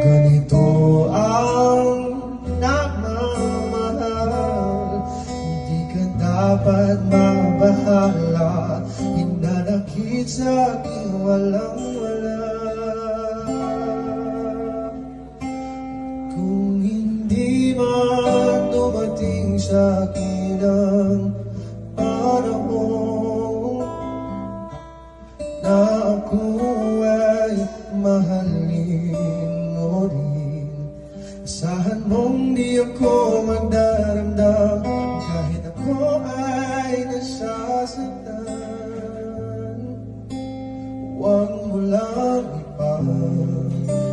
Ganito ang nagmamahal, hindi ka dapat mabahala. Hinanakit sa'kin walang-wala. Kung hindi man dumating sa'kin ang panahon na ako ay mahalin mo rin, asahan mong di ako